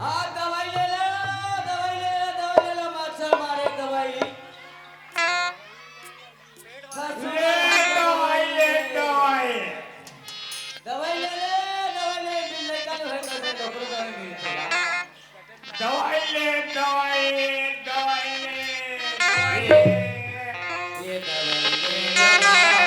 हाँ दवाई ले लो, दवाई ले लो, दवाई ले लो, मच्छर मारे दवाई। ले दवाई ले दवाई दवाई ले ले, दवाई ले, बिल्ले का तो है कैसे डॉक्टर दवाई मिलती है। दवाई ले दवाई दवाई ले दवाई ले ये दवाई ले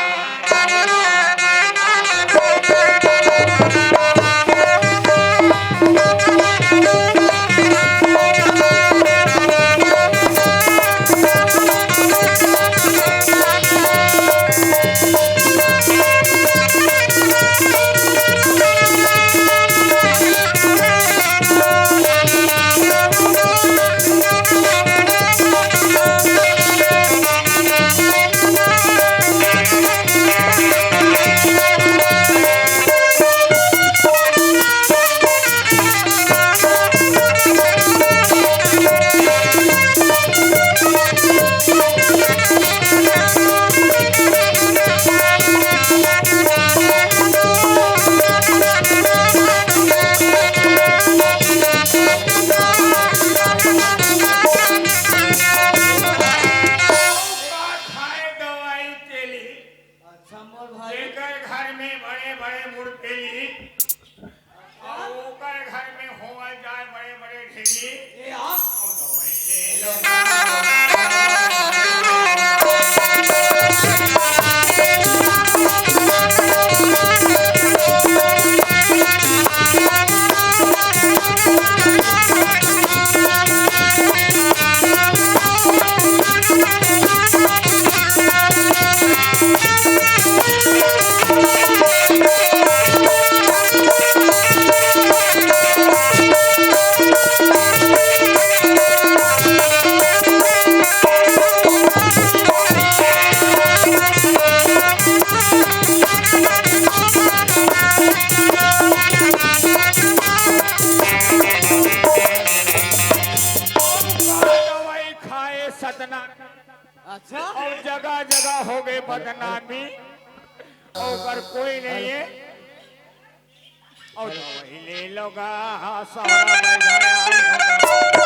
खाए दवाई तेली अच्छा मोर भाई जेकर घर में बड़े बड़े मुर्तेली और ओकर घर में होवल जाए बड़े बड़े ढेली ये आप और दवाई ले लो दवाई खाए सतना अच्छा और जगह जगह हो गए बदनामी और कोई नहीं है और दवाई ले लोगा सहारा बैठाया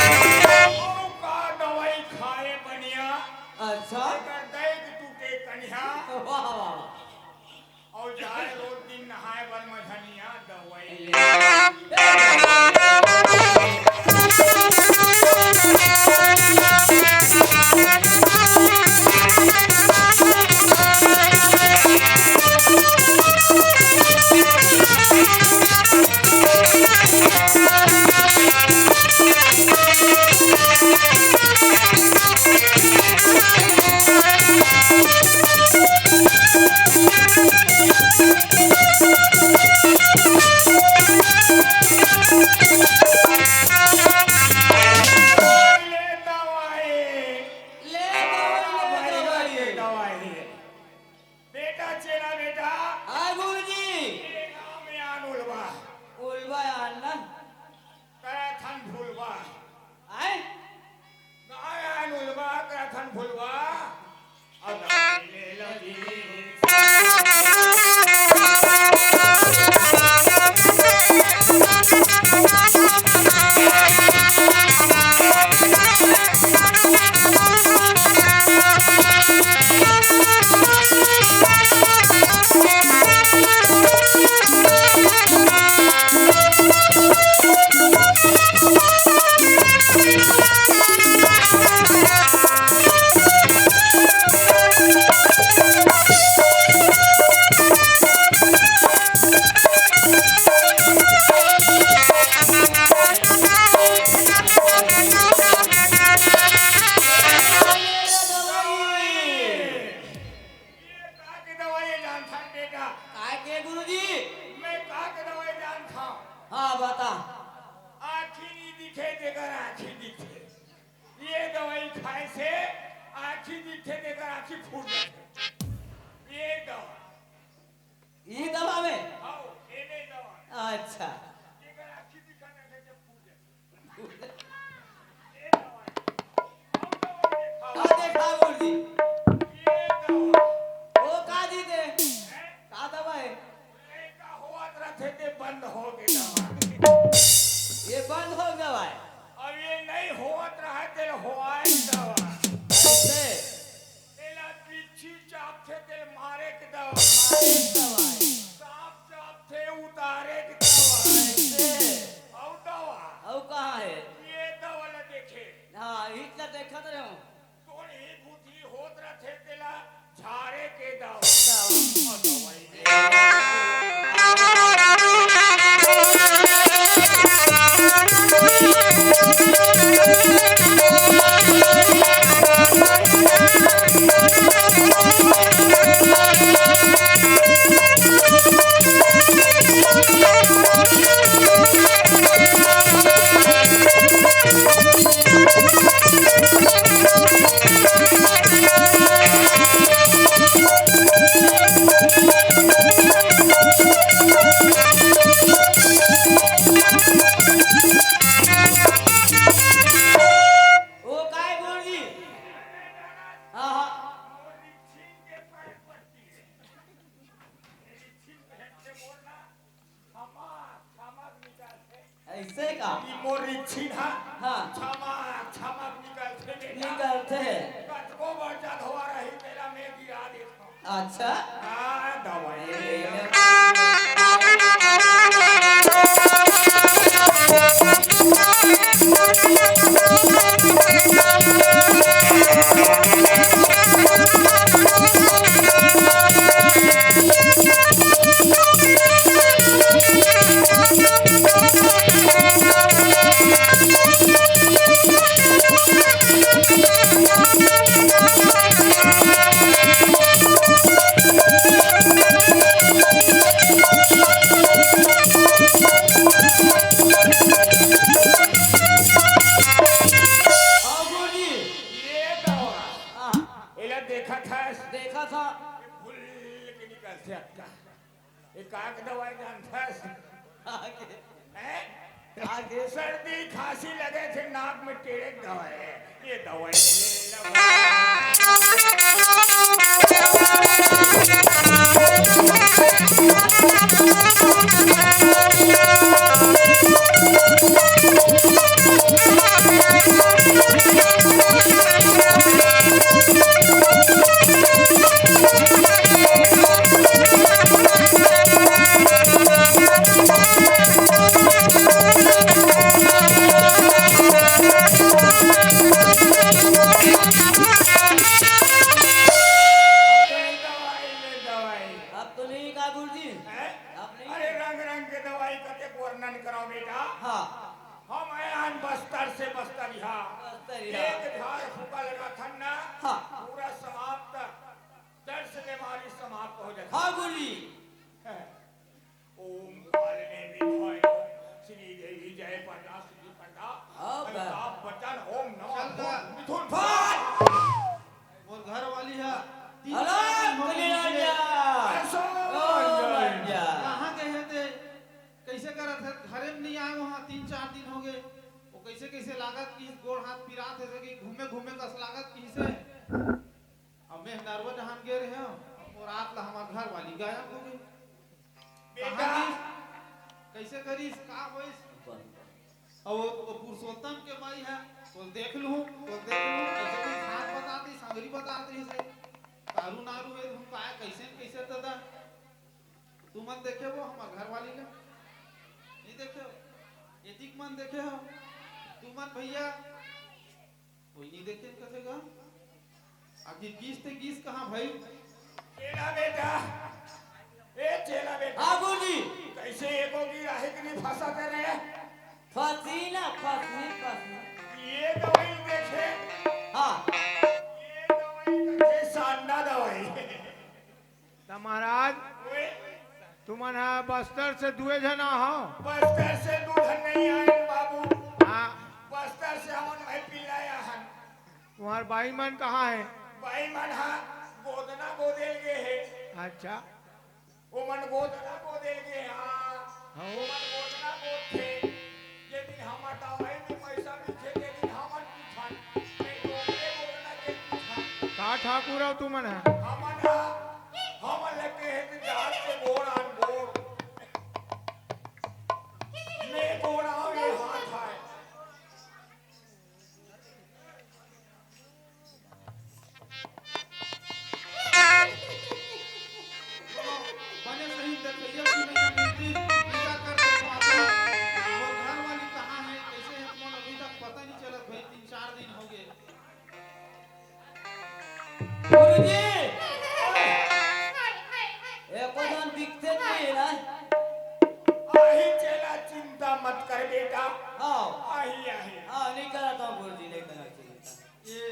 का दवाई खाए बनिया अच्छा एकर दैग टूटे कन्या वाह वाह और जाए रोज दिन नहाए बर मझनिया दवाई ले ले दवाई ले दवाई ले दवाई दवाई बेटा चेला बेटा हाँ गुरुजी ये गाँव में आनुलवा उल्वा आनंद करथन भूलवा आए गाय आनुलवा करथन भूलवा और दवाई ले लो जी के गुरुजी? मैं का के दवाई जान खाऊं? हाँ बता। आँखी नहीं दिखे देकर आँखी दिखे। ये दवाई खाए से आँखी दिखे देकर आँखी फूट जाते। ये दवा। ये दवा में? आओ, ये नहीं दवा। अच्छा। देकर आँखी दिखाने से जब फूट जाते। ये दवा है। आओ दवा दिखाओ। का देखा गुरुजी? ये दवा। वो का दी दे? हैं? का दवा है? ये का हुआ तरह थे ते बंद हो गए दवा। ये बंद हो गया है। अब ये नहीं हुआ तरह तेल हुआ है दवा। ऐसे तेला पीछी चाप थे तेल मारे के दवा। मारे दवा है। सांप चाप थे उतारे के दवा। ऐसे और दवा। और कहाँ है? ये दवा ल देखे। हाँ इतना देखत रहे हूँ। कौन ही बुद्धि होत रहे तेला झारे के दवा। दवा। और दवाई वो का है गुरुजी? हाँ हाँ। ऐसे का? मोरी छीना हाँ क्षमा क्षमा निकलते बेटा। निकलते हैं। कतको बरसात हुआ रही तेरा मैं गिरा देता। अच्छा। दवाई हाँ गुरुजी। ये दवा हाँ एला देखा था देखा था। फुल के निकलते अक्का। ये काक दवाई जानता आगे है? आगे सर्दी खांसी लगे थे नाक में टेढ़े दवाई है। ये दवाई ले लो। दवाई ले दवाई अब तो नहीं का गुरुजी? है? अब नहीं। अरे रंग रंग के दवाई कते वर्णन करो बेटा। हाँ हम आयान बस्तर से बस्तर यहाँ बस्तर यहाँ। एक धार फूका लगा था ना। हाँ। पूरा समाप्त दर्द से बीमारी समाप्त हो जाती हाँ गुरुजी। है। ओम कालने विधाय श्री देवी जय प्रदा श्री प्रदा अब अमिताभ बच्चन ओम चल नमः कर। मिथुन और घर वाली है हेलो कलिराजा। ऐसो ओ भैया। कहाँ गए थे? कैसे करत है? घरे में नहीं आए वहाँ 3-4 दिन हो गए। वो कैसे कैसे लागत की गोड़ हाथ पिरात है कि घूमे घूमे कस लागत की से। अब मैं नरवा जहान गए रहे हैं और रात ला हमार घर वाली गायब हो गई। बेटा कहाँ गई? कैसे करीस का होइस? और वो पुरुषोत्तम के माई है तो देख लूं कैसे कोई खास बताती संगरी बताती से तारू नारू है हम पाए कैसे दादा तू मन देखे वो हमार घर वाली ने नहीं देखे हो एतिक मन देखे हो तू मन भैया कोई नहीं देखे कैसे गा आखिर गीस ते गीस कहाँ भाई चेला बेटा ए चेला बेटा हाँ गुरुजी। कैसे एको की राही के नहीं फंसा दे रहे फंसी ना फंसी। ये दवाई देखे हाँ ये दवाई कैसे शानदार दवाई तो महाराज ओए तुमन हा बस्तर से दुए जना हो। बस्तर से दूधन नहीं आए बाबू। हाँ, बस्तर से हमन भाई पिलाया है। तुम्हार भाई मन कहाँ है? भाई मन हा गोदना गोदेल गे है। अच्छा, वो मन गोदना गोदेल गे हाँ। हो। वो मन गोदना गोद थे। ये दिन हम हटावे में पैसा मिलते के दिन हमन पूछन। नहीं तो ओकरे गोदना के पूछन। का ठाकुर हो तुमन है? हमन हा हमन लगे है कि जहाज के गोड़ आन गोड़। मैं गोड़ आओ ये हाथ है। बने सही देखिए कि नहीं मिलती पूजा करते तो आपन वो घर वाली कहाँ है कैसे है तुम अभी तक पता नहीं चलत भाई 3-4 दिन हो गए। गुरुजी एको जन दिखते नहीं ना। आही चला चिंता मत कर बेटा। हाँ आही आही। हाँ नहीं कराता हूँ गुरुजी, नहीं करा चिंता। ये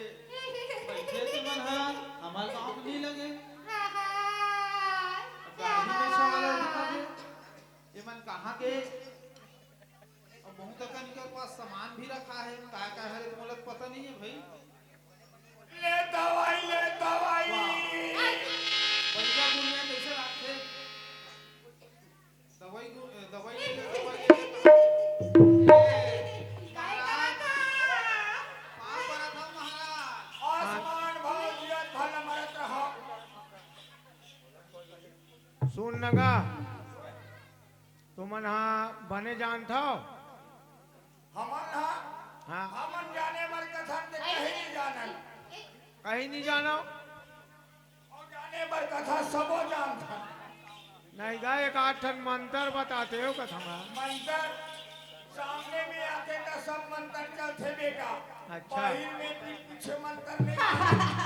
बैठे से मन है हमारे गांव नहीं लगे गाड़ी में सवाल है ये मन कहाँ के और बहुत तक इनके पास सामान भी रखा है क्या है तो मुझे पता नहीं है भाई। ले दवाई ले दवाई। पैसा दुनिया कैसे रखते दवाई दवाई आसमान भाव जियत भल मरत रहो। सुन नगा, तुमन हाँ बने जानत हो? हमन हा हाँ, हमन जाने बर कथन ते कहीं नहीं जानन। कहीं नहीं जानो? और जाने बर कथा सबो जानता। नहीं गा, एक आठ ठन मंत्र बताते हो कथा में। मंत्र सामने में आते तो सब मंत्र चलते बेटा। अच्छा। बाहिर में भी पीछे मंत्र नहीं।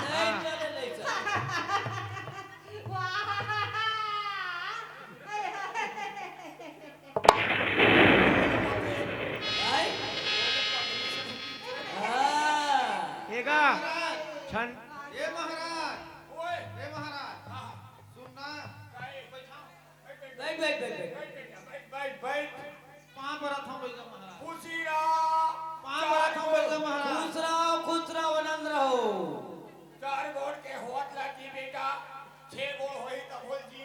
नहीं चले नहीं चले। भाई हाँ एगा छन ये महाराज ओए ये महाराज सुनना बैठाओ बैठ बैठ बैठ बैठ। बैठ बैठ बैठ। पाँव बरत हम बैठा महाराज खुशी रा पाँव बरत हम बैठा महाराज खुश रहो आनंद रहो। चार गोड़ के होत लागी बेटा। 6 गोड़ होई तो बोल जी।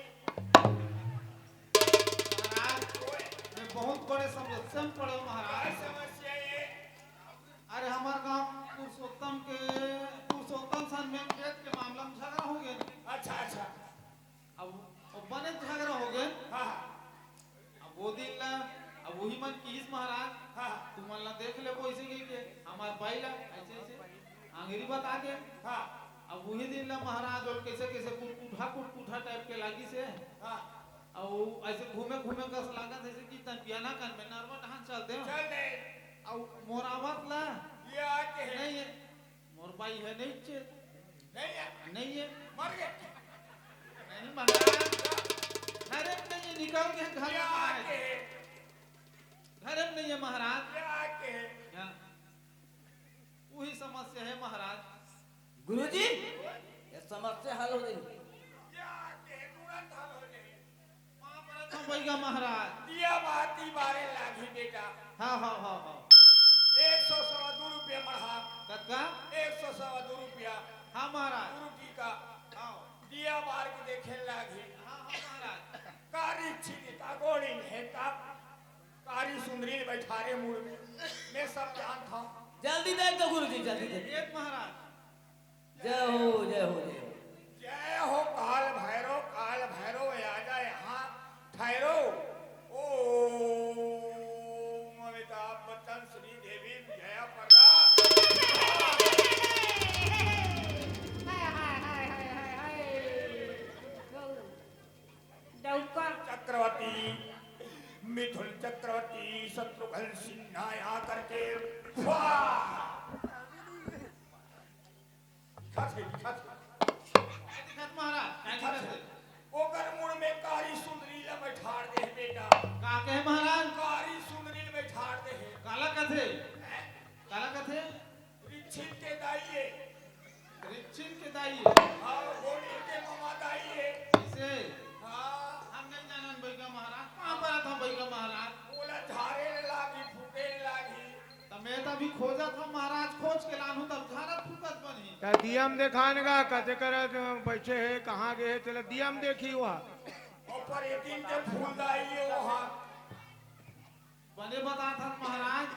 महाराज ओए मैं बहुत बड़े समस्या में पड़े हूँ क्या महाराज। समस्या ये? अरे हमारे गांव पुरुषोत्तम सन में खेत के मामला में झगड़ा हो गया। अच्छा अच्छा। अब बने झगड़ा हो गए हाँ अब वो दिन ला अब वही मन कीस महाराज हाँ तुम ला देख ले वो ऐसे के हमार भाई ला ऐसे ऐसे अंग्रेजी बता के हाँ अब वही दिन ला महाराज और कैसे कैसे कुटकुठा टाइप के लागी से हाँ। और ऐसे घूमे घूमे कस लागत ऐसे कि तन पियाना कान में नरवा ढहान चलते हो चल दे। और मोरावत ला ये आके है। नहीं है मोर भाई है नहीं चे नहीं है। नहीं है मर गए। नहीं महाराज घर में नहीं है निकल के घर ये में आके है। है। घर में नहीं है महाराज ये आके है। हाँ। वही समस्या है महाराज। गुरुजी ये समस्या हल हो गई। ये आके है, तुरंत हल हो जाए। वहाँ पर हम बैठा महाराज। दिया बाती बारे लागी बेटा। हाँ हाँ हाँ हाँ 100 रुपया मढ़ा। कत्का 100 रुपया हाँ महाराज गुरु जी का हाँ दिया बार के देखे लागी। हाँ हाँ महाराज कारी छिड़का गोड़ी है का कारी सुंदरी बैठारे मुड़ में मैं सब जानता हूँ। जल्दी देख दो गुरुजी, जल्दी देख। एक महाराज जय हो जय हो जय हो। जय हो काल भैरव आ जा यहाँ ठहरो। ओम अमिताभ बच्चन श्री देवी जया प्रदा। चक्रवर्ती मिथुन चक्रवर्ती शत्रुघ्न सिन्हा यहाँ करके महाराज ओकर मुड़ में कारी सुंदरी ल बैठाड़ दे बेटा। का कहे महाराज कारी सुंदरी ल बैठाड़ दे। काला कथे काला कथे रिच्छिन के दाइए। रिच्छिन के दाई हाँ गोड़ी के मामा दाइए। इसे हाँ हम नहीं जानन भाई दियम देखान का कते कर बैठे है कहाँ गए चले दियम देखी हुआ ऊपर एक दिन के फूलदाई है वहाँ बने बता था महाराज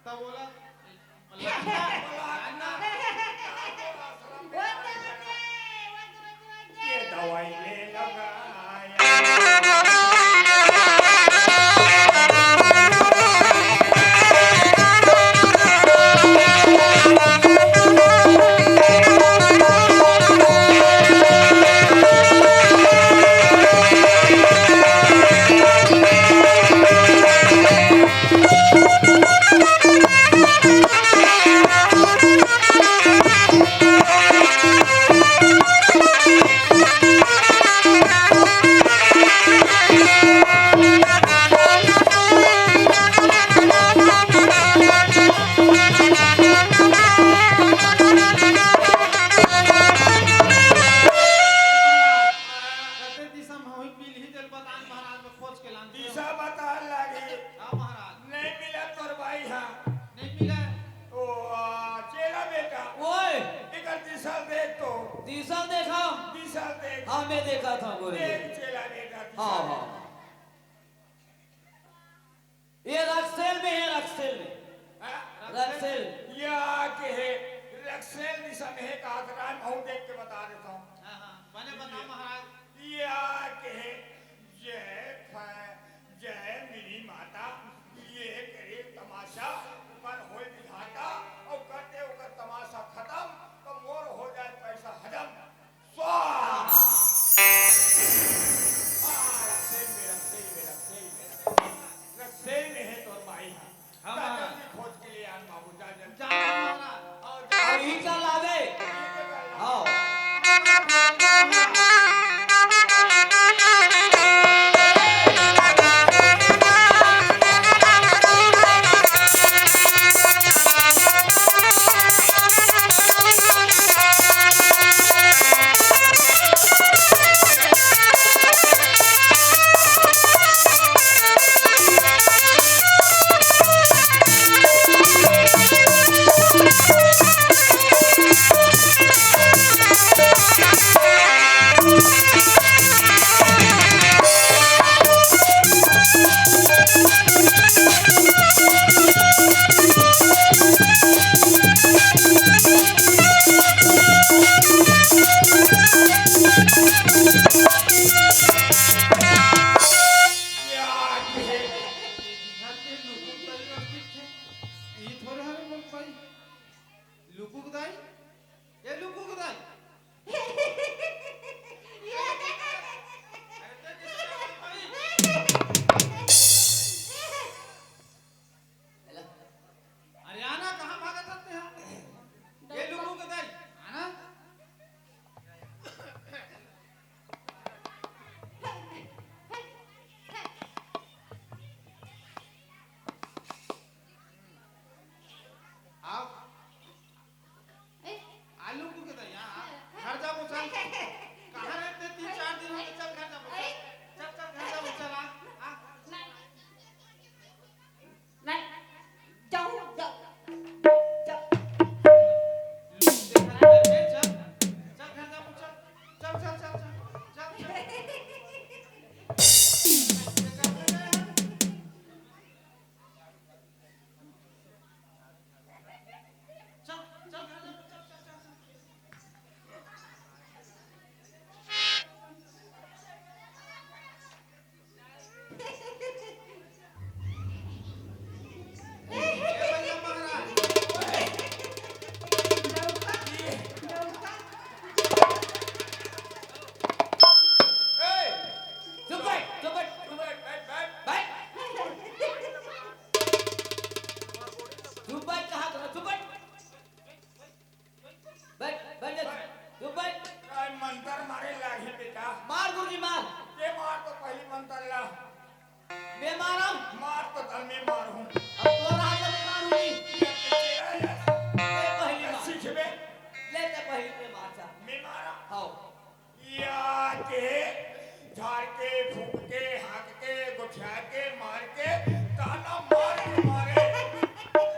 तब बोला ये दवाई ले लगाया कहते दिशा में होई मिल ही दिल बतान महाराज में खोज के लान दिशा बता लगी हाँ महाराज नहीं मिला तोर भाई हाँ नहीं मिला ओ चेला बेटा ओए इधर दिशा देख तो दिशा देखा दिशा देख हाँ मैं देखा था गोरे देख चेला बेटा दिशा हाँ देख। हाँ ये रक्सेल में है रक्सेल में हाँ? रक्सेल या के है रक्सेल दिशा में है कहा था मैं हूँ देख के बता देता हूँ हाँ हाँ बने बता महाराज या के है जय मेरी माता ये करे तमाशा ऊपर हो दिखाता और करते होकर तमाशा खत्म तो मोर हो जाए पैसा हजम स्वाहा रक्सेल में है तो भाई हाँ, जा हाँ। जल्दी खोज के लिए आन बाबू जा जल्दी जा महाराज आओ, और जा। ही का लावे ये के कर ला। हाँ या के है घाटे लुकुक दाई रस्तिक थे ई थोड़े हरे लोग भाई लुकुक दाई ये लुकुक दाई अरे आना कहाँ भागा जाते हैं ये लुकुक दाई आना आओ आलू को के दया घर जा चल कहां रहते 3-4 दिन हो चल घर जा चल घर जा चल आ चुप बैठ चुप बैठ बैठ चुप बैठ कहा था चुप बैठ बैठ बैठ जा, चुप बैठ मंत्र मारे लागे बेटा मार गुरुजी मार ये मार तो पहली मंत्र ला मैं मारा मार तो तल में मार हूँ अब तो रात में मार हुई मैं पहली मार सीखबे लेते पहली में मार जा मैं मारा हाँ या के झाड़ के फूक के हाँक के गुठिया के मार के ताना मार के मारे बैठ बैठ बैठ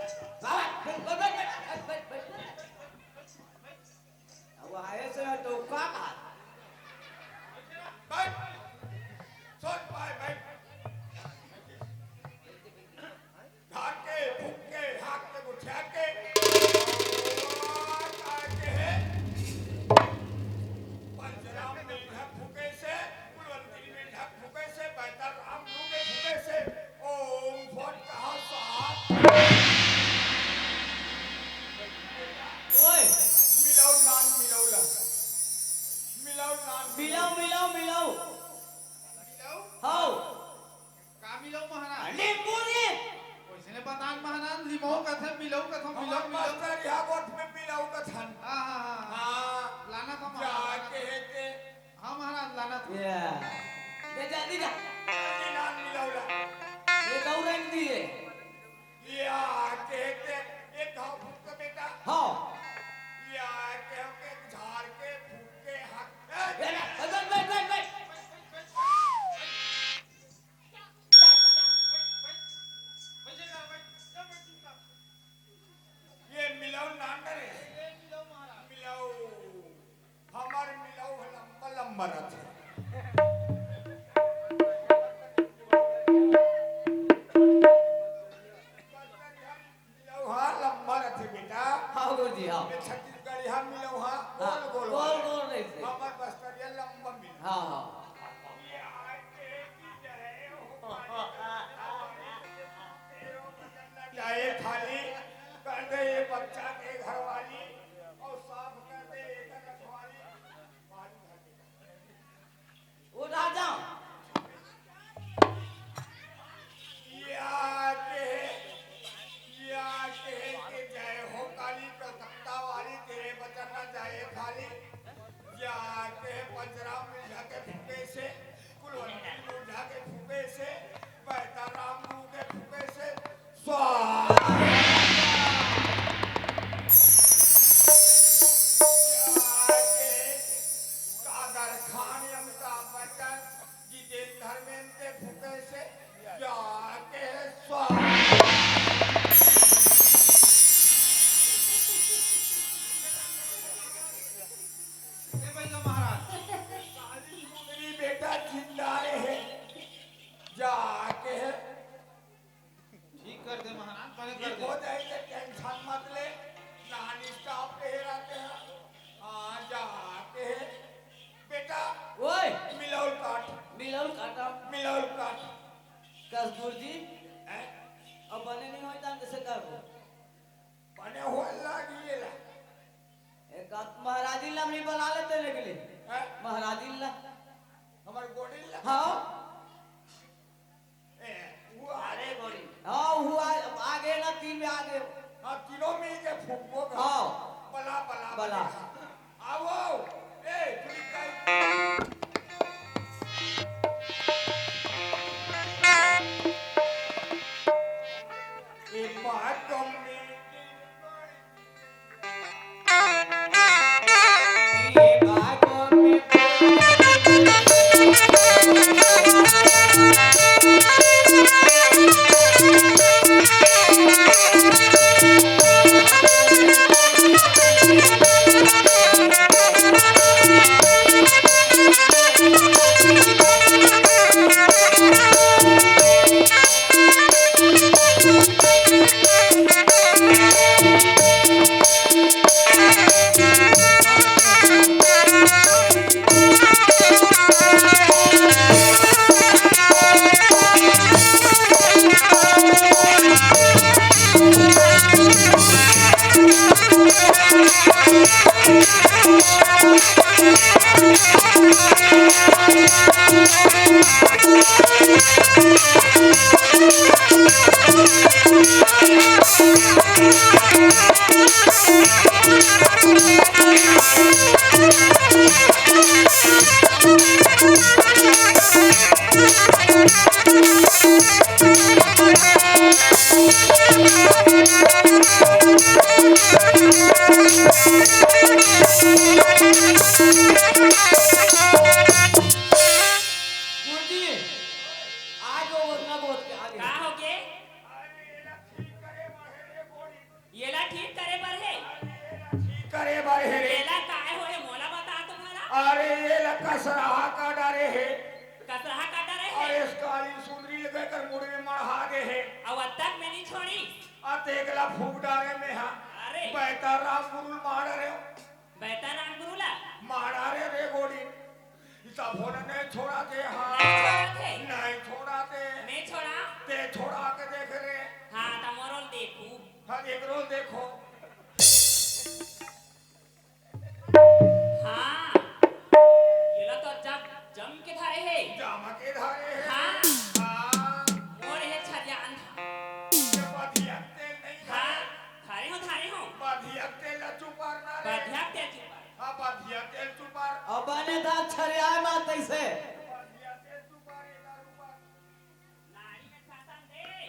बैठ बैठ कादर खान अमिताभ बच्चन जितेंद्र धर्मेंद्र फुके से जाके स्वामी ए भैया महाराज काली सुंदरी बेटा जिंदा रहे जाके ठीक कर दे महाराज पहले कर ठीक दे हो जाएगा टेंशन मत ले नानी स्टाफ पे रहते हैं हाँ जाके बेटा ओए मिलौल काट मिलौल काटा कसबूर जी हैं? अब बने नहीं होता कैसे करबो बने हो लागी ला एक आध महाराजी लमनी बना लेते निकले हैं? महाराजी ला हमारे गोड़ी ला हाँ ए, वो अरे गोड़ी हाँ हुआ आगे ना तीन में आगे हाँ तीनों मिल के फूको हाँ बला बला बला। आओ ए तुम का ये बात तुमने ये बागों में गुरुजी आगे उतना बहुत के आगे का हो के अरे ये ठीक करे बाहेरे येला ठीक करे बर है ठीक करे बाहेरे येला काय होय मोला बता तुम्हाला अरे ये लका सराहा का डरे है कसरहा काटा और रहे इस काली सुंदरी लगे कर मुड़ में मढ़ा दे है अब तक मैंने छोड़ी आते एकला फूक डारे में हा अरे बैता राम गुरुल मार रे बेटा नाम गुरुला मारा रे गोड़ी इता फोन ने छोड़ा दे हा नहीं छोड़ा थे नहीं छोड़ा दे मैं छोड़ा ते छोड़ा के देख रे हाँ तमोरल देखू हाँ एक रोल देखो हाँ येला तो जम के धारे है जामा के धारे है हाँ हाँ मोर है छरियान ये बाधिया तेल नहीं हाँ खाए थारे हो बाधिया तेल चुपार ना रे बढ़िया तेज हाँ बाधिया तेल चुपार अब बने था छरिया मात ऐसे बाधिया तेल चुपार एला रुपार नारी में शासन दे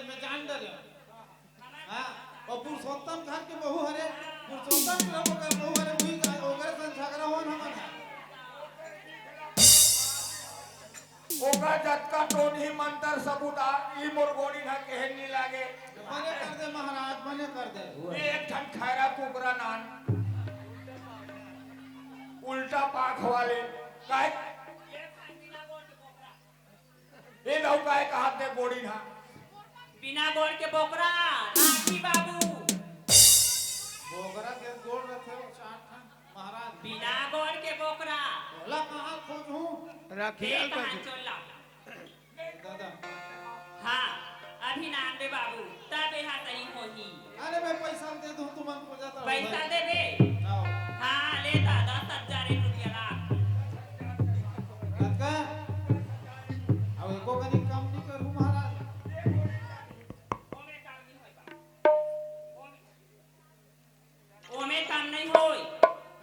मैं जान डरे हां और पुरुषोत्तम घर के बहू हरे पुरुषोत्तम के लोग का बहू हरे वही ओकरे संग झगड़ा होन हमन ओका जतका टोनी मंतर सबूता ई मोर गोड़ी ना केहन नी लागे बने कर दे महाराज बने कर दे एक ठन खैरा कुकरा नान उल्टा पाख वाले काय ए लौ काय कहते गोड़ी ना बिना गोड़ के बोकरा नाची बाबू बोगरा के गोड़ रखे चार ठन महाराज बिना गोड़ के बोकरा बोला कहां खोजूं रखिया ये कहाँ कर चोला दादा हाँ अभी नाम दे बाबू तब यहाँ सही होही अरे मैं पैसा दे दूं तुमन को जाता पैसा दे बे आओ हाँ लेता 10,000 रुपया लाख लड़का अब एको कनी काम नहीं करूं महाराज ओमे काम नहीं होई बा ओमे काम नहीं होई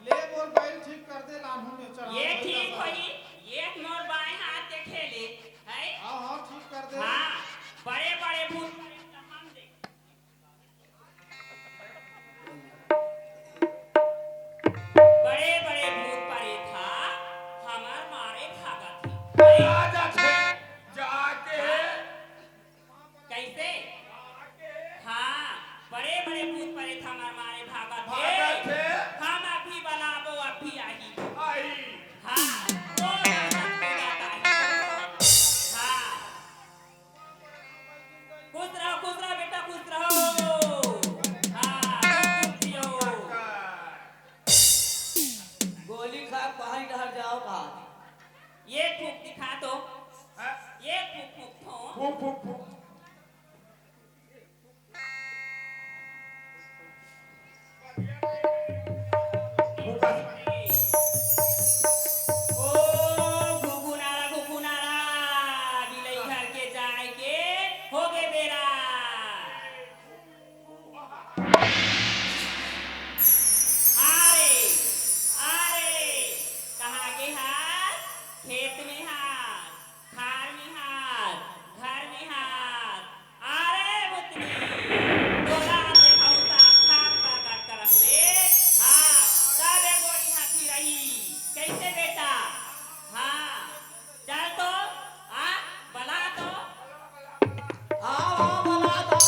ले मोर बैल ठीक कर दे लाहू में चढ़ा ये ठीक होई एक मोर बाएं हाथ के खेले है हां हां ठीक कर दे हाँ बड़े बड़े भूत हम दे बड़े बड़े भूत पड़े था हमार मारे भागा थी राजा थे जाके कैसे हाँ बड़े बड़े भूत पड़े था हमार मारे भागा भागा थे थे हम अभी बनाबो अभी आई आई हाँ वो नाटक हो जाता है हाँ खुश रहो बेटा खुश रहो हाँ खुश जियो गोली खा कहीं डर जाओ कहा ये फूक दिखा दो हाँ? ये फूक फूक दो फूक फूक फूक ओ घुघुनारा बिलई घर के जाए के हो गए बेरा अरे अरे कहाँ के हाथ खेत में हाथ खार में हाथ घर में हाथ अरे बुतनी तोरा हाथ दिखाऊं साक्षात प्रकट करहु रे हाँ तब ए गोरी हाथी रही कैसे बेटा हाँ चल तो आ बला तो आओ बना दो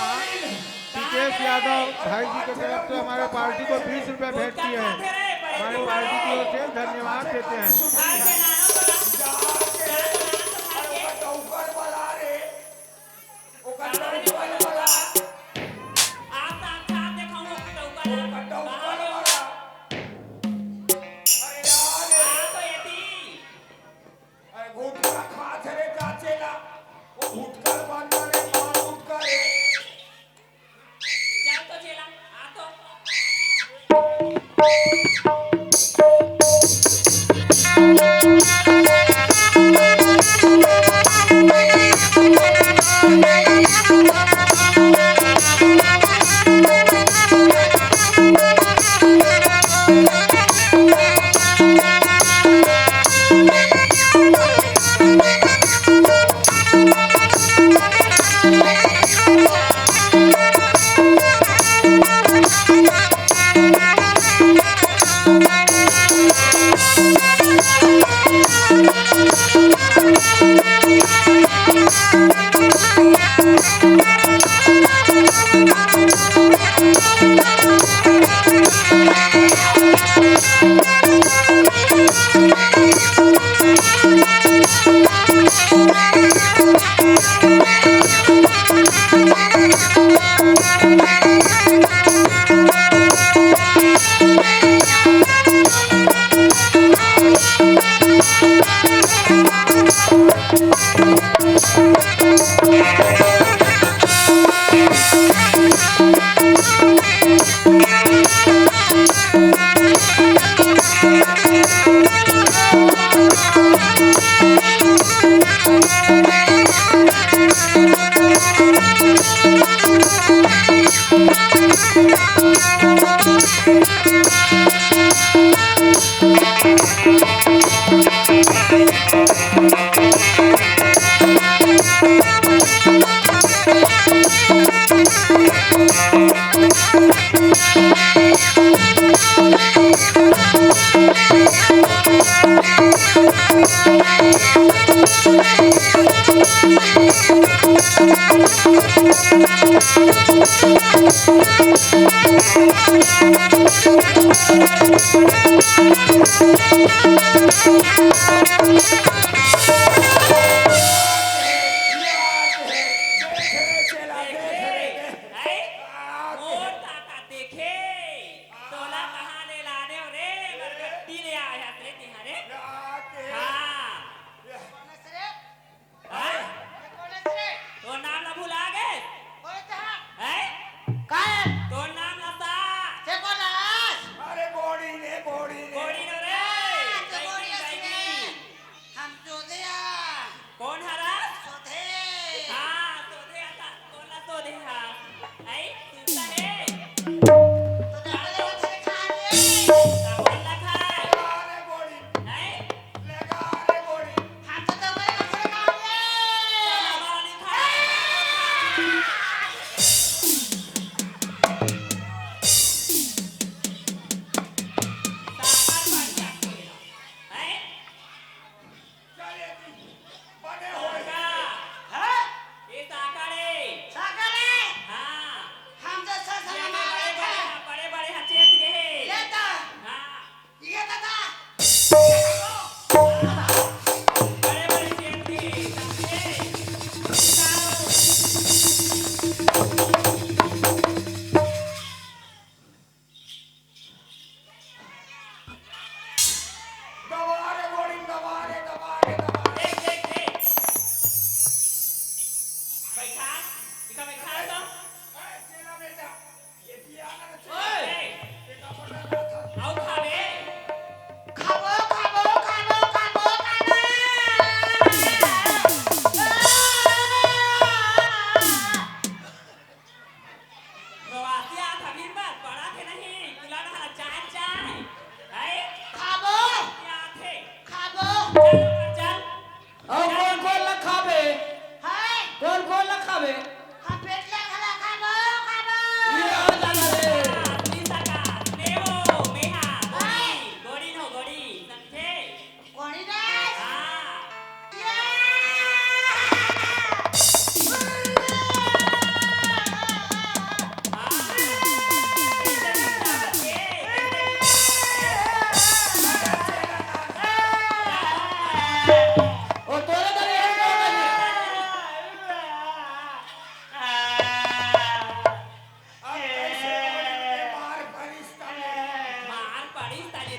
विकेश यादव भाई जी की तरफ से हमारे पार्टी को 20 रुपए भेंट किए हैं। हमारी पार्टी की ओर से धन्यवाद देते हैं।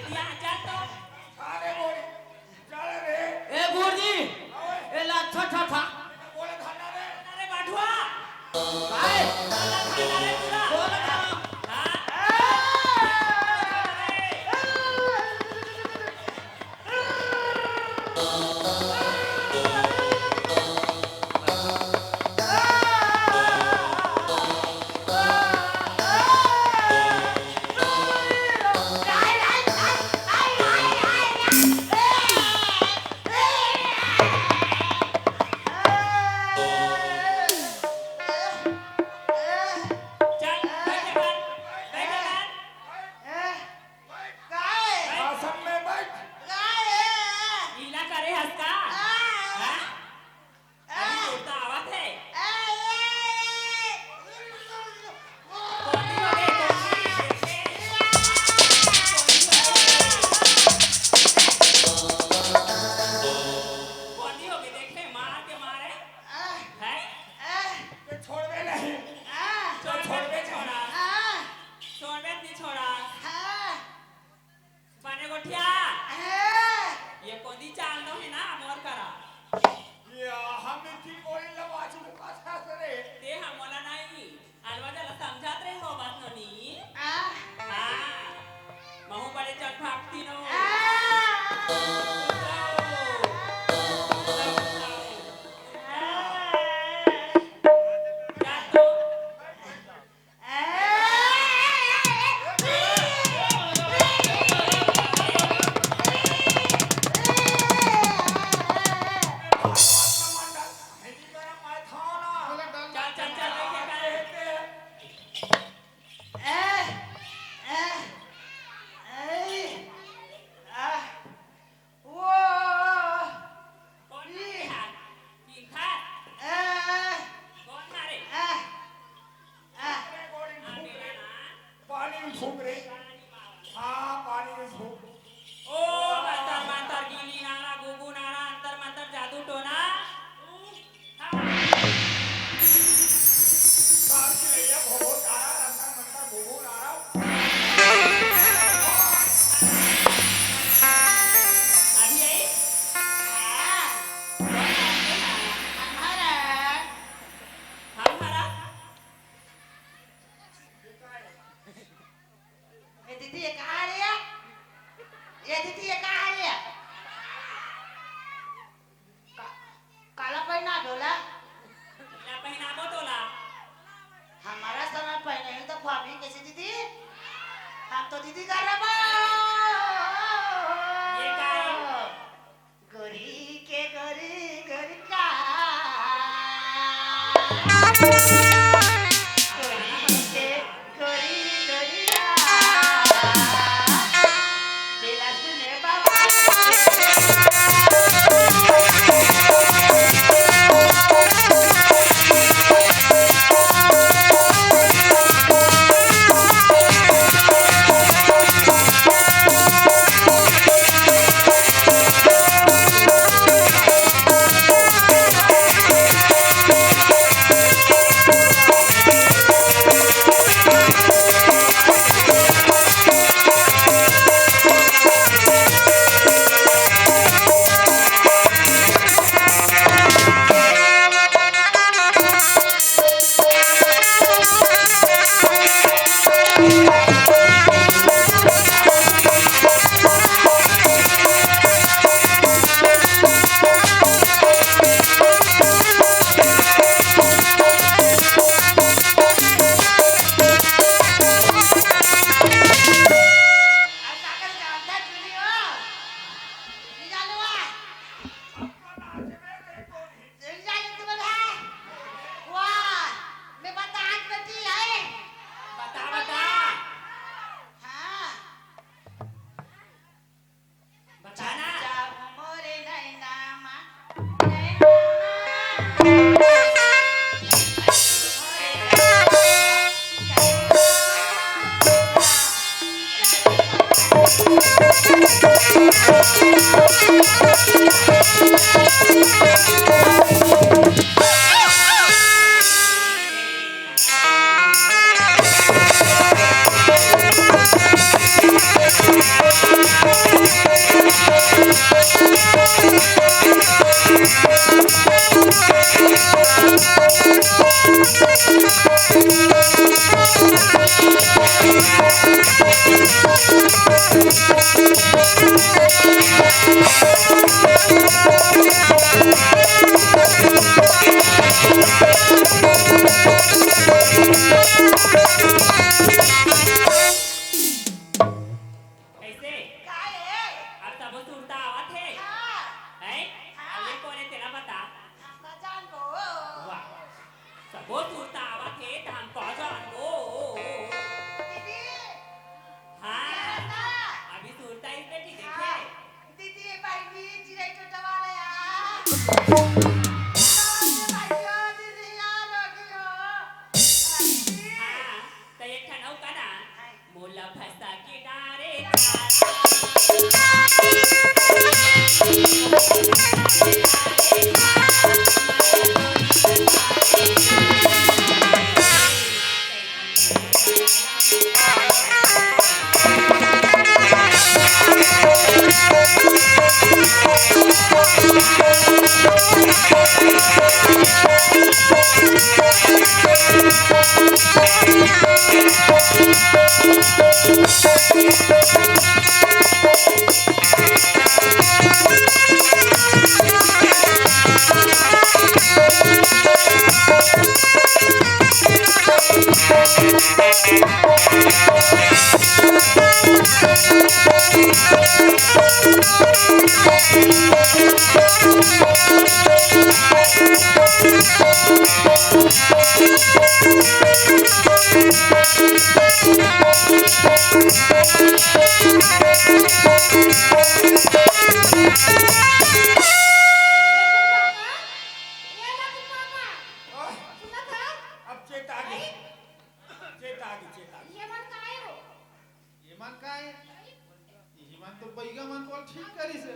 दिया चल तो अरे बोल चल रे ए गुरुजी ए ला ठा ठा ठा बोले खाना रे अरे बाठुआ काय खाना रे पूरा बोल ना हाँ चल बैठ आसन में बैठ गीला करे हंसका हाँ अभी उड़ता आवाज है कौन हो गए कौन हो गए देखे मार के मारे है ये छोड़वे नहीं छोड़बे छोड़ा छोड़बे नहीं छोड़ा बने गोठिया ये कोदी चाल दो है ना मोर करा ये हम की कोई लवाची का साथ रे ते हमला नाही अलवा जला समजात रे हो बात नोनी हाँ महू बड़े चल भागती नो जा तो हिंदी मेरा मैं था ना चल चल चल लेके कर कौन मारे हाथ तीन खा कौन मारे आगे ना पानी में फूक रे हाँ पानी में फूक ओ मंतर मंतर गीली नारा गुगु नारा अंतर मंतर जादू टोना साथ के ये भोगो तारा रंगा मंता भोगो नारा अभी आई हमारा काला पहना डोला या पहनाबो तोला हमारा समय पहने ही तो भाभी कैसे दीदी हम तो दीदी कर रहे ये का है? गोरी के गोरी गोरी का गोरी के गोरी गोरी का दिला सुने बाबा Thank you. कैसे काय है अब सब सुरता आवत है हाँ हैं अब ये कौन है तेरा बता हम ना जान को वाह सबो सुरता आवत है तो हम कह जान दीदी हाँ ना अभी सुरता इस बेटी देखे हाँ दीदी भाई भी चिड़ै टोटा वाला यार भाई दीदी यार लगियो दीदी हाँ तो एक ठनौ का ना मोला फंसा के डारे अब चेत आ गई चेत आ गई चेत आ गई ये मन काय ये मन तो बैगा मन को ठीक करी से